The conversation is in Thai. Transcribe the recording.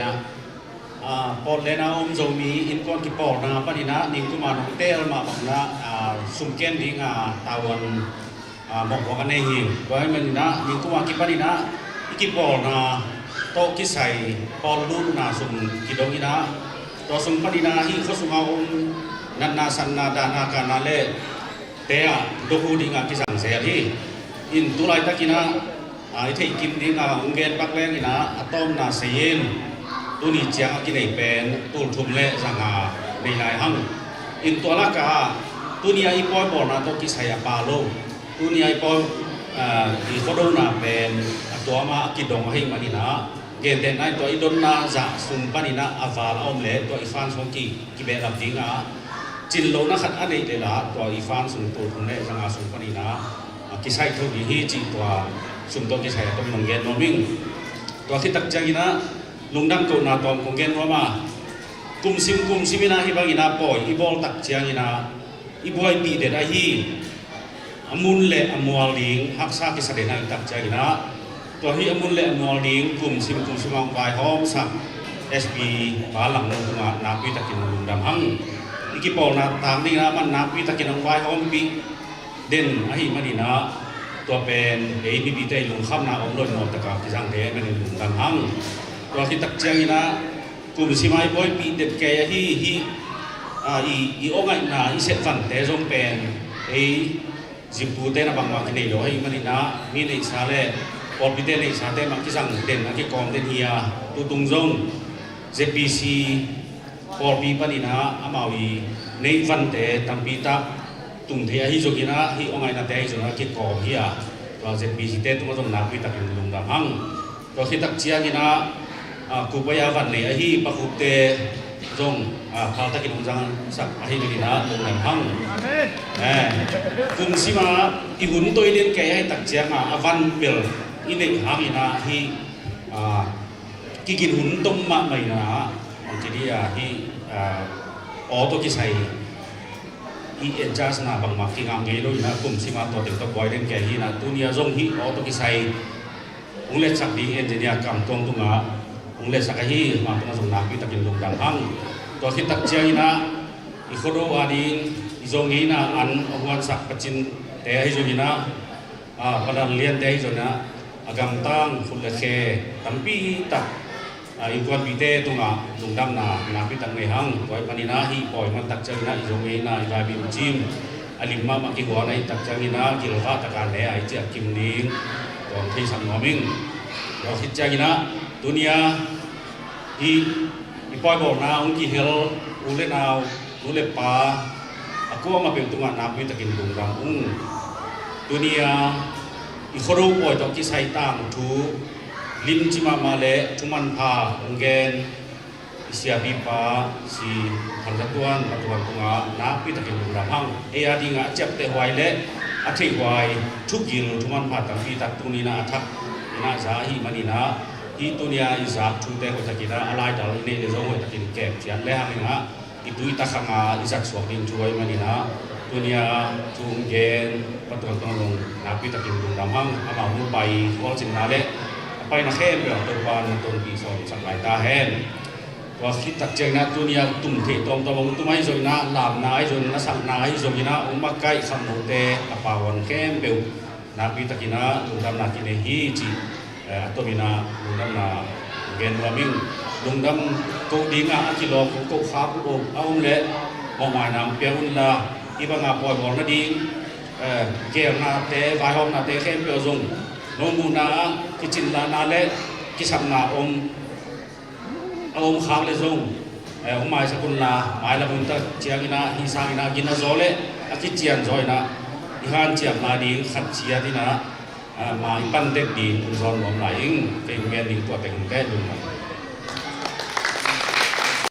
นะปอดเลนะจะมีอินคอนกิปอร์นะปนินะนิ่งกุมารของเตลมาบอกนะสุมเกนดิ้งตาวันบอกว่ากันเองก็ให้มันนะนิ่งกุมารกิปนินะกิปอร์นะโตกิใส่ปอดลูนะสุมกิดองนะตัวสุมปนินะที่เขาสุมานันนาสันนาดานาการนาเลเตะดูหูดิ้งกิสังเสียที่อินตุลายตะกินะไอ้ที่กินดิ้งองเกนปักแรงนี่นะอะตอมนาเซียนตัวนี้เจ้ากินไอเป็นตัวทุ่มเละสังหาในหลายห้องอินตัวละกาตัวนี้ไอปอยบอลนะตัวกิสายปาโลตัวนี้ไอปอยอีโคโดนาเป็นตัวมากิดดงให้มานี่นะเกณฑ์แต่ไหนตัวอีดนนาจะสุนปานี่นะอาวาลอมเละตัวอีฟานสงกีกิเบลับดิ้งจินโลนักขัดอันนี้เลยละตัวอีฟานสุนตัวทุ่มเละสังหาสุนปานี่นะกิสายเท่าดีฮีจีตัวสุนตัวกิสายตัวมังเกนโนมิงตัวที่ตักจังนะลุงดังตัวนาตอมคงเกินว่ามากุมซิมินาฮิบางอินาปอยอีบอลตักเจียงอินาอีบอยปีเดดาฮีอมุนเละอมัวลิงฮักซากิสเดนาตักเจียงอินาตัวฮีอมุนเละอมัวลิงกุมซิมังไวหอมสักเอสบีบาลังลงมานาปีตักกินลุงดำหังอีกิปอลนาตามนี่นะมันนาปีตักกินไวหอมปีเด่นอหิมาดีนะตัวเป็นเอพีบีเตลุงข้ามนาอมลอยนอตะกาที่สังเดมันลุงดำหังตัวที่ตักเจียงนะกลุ่มสิมาบอยปีเด็ดแก่อีโองไงนะอีเสร็จฟันแต่จงเป็นไอจิบูเตนะบางวันที่นี่เราให้มันนะมีในสาเลปอดพิเตในสาเตมันที่สั่งเด่นนะที่กองเด่นเฮียตุตุงจงเจพีซีปอดปีปันนะอามาวีในฟันแต่ตั้งปีตาตุงเทียฮิโจกินะฮิโองไงนะแต่ฮิโจนะที่กองเฮียตัวเจพีซีเตตุงจงนับปีตาเป็นลุงดำหังตัวที่ตักเจียงนะกูไปอาวันเลยที่ปะคุเตจงพาตะกินจังสักที่นี่นะลงแหลมพังกุมสิมาอีหุ่นตัวเลี้ยงแก่ให้ตักเจียงอาวันเปิลอีเล็กหางอีนะที่กินหุ่นต้มมาใหม่นะบางทีที่ออโต้กิใส่อีเอ็นจ้าสนาบางมักที่งามเงี้ยด้วยนะกุมสิมาตัวเด็กตัวบอยเลี้ยงแก่ที่นะตัวนี้จงที่ออโต้กิใส่องเล็กสักดีเอ็นเจเนียกำตรงตรงองเลสักฮีมาตรงนั้นนักวิตากินลงดังอังตัวที่ตักเจียนะอีโคโรวาดินอีจงฮีนะอันองวันสักปัจจินเตะให้จงฮีนะพนันเลียนเตะให้จงนะอากำตังฟุลเลเคตั้มปีตักอีกวันปีเตะตรงลงดังนักวิตากินหังไว้ปนินะฮีปล่อยมันตักเจียนะอีจงฮีนะอีลาบิมจิมอลิมมากิหัวในตักเจียนะกิลฟาตะการเละไอเจียกิมนิงตอนที่สังหมิงตัวที่เจียนะdunia i poi bor na ong ki hel ule nau ule pa aku ma pe tunga na pi takin dung ram dunia i khoro poi to ki sai tang thu lim chi ma ma le thuman pha ong gen isia bi pa si thang tuan tunga na pi takin dung ram hang e adi nga chep te hwai le a thei hwai thu gil thuman pha tam pi tak tu ni na athak na za hi mani naที่ตัวนี้อิสระชุดเด็กคนตะกี้นะอะไรแต่ละนี่เดี๋ยวจะคนตะกี้เก็บเสียงแล้วนี่นะที่ตัวตะขังอิสระสวมดินช่วยมันนี่นะตัวนี้จุงเกนปัตตานลงนับพิตะกี้ลงดำห้างอามาหุ่นไปวอลจินนาเล่ไปนักแข่งเรื่องตัวบอลตัวปีสองสักหลายตาแห่ว่าคิดตักเจงนะตัวนี้ตุ่มเทตอมตะบงตุ้มให้จอยนะลามนายจอยนะสักนายจอยนะอุมาไก่ขมุเตะป่าวันแข่งเบลนับพิตะกี้นะลงดำนักกินฮีจีตัวมีนาลุงดำนาเกณฑ์ว่ามิ่งลุงดำกูดีงาจิโลกูขากูโอเอาเละมองหมายนำเปียอุ่นละอีบางอาปล่อยบอลนาดีเกี่ยวนาเตะไฟหอมนาเตะเข้มเปียวจงโนมูนากิจินลานาเละกิสัมนาอมขางเลยจงหมายสกุลนาหมายละบุญตะเจียกินาฮิสังกินากินาโซเละกิเจียนจอยนะอีฮันเจียมนาดีขัดเชียที่นะมาอีปันเด็กดีอุนซอนหลอมไหลอิงเป็นเงี้ยดีตัวแต่งแก่ดู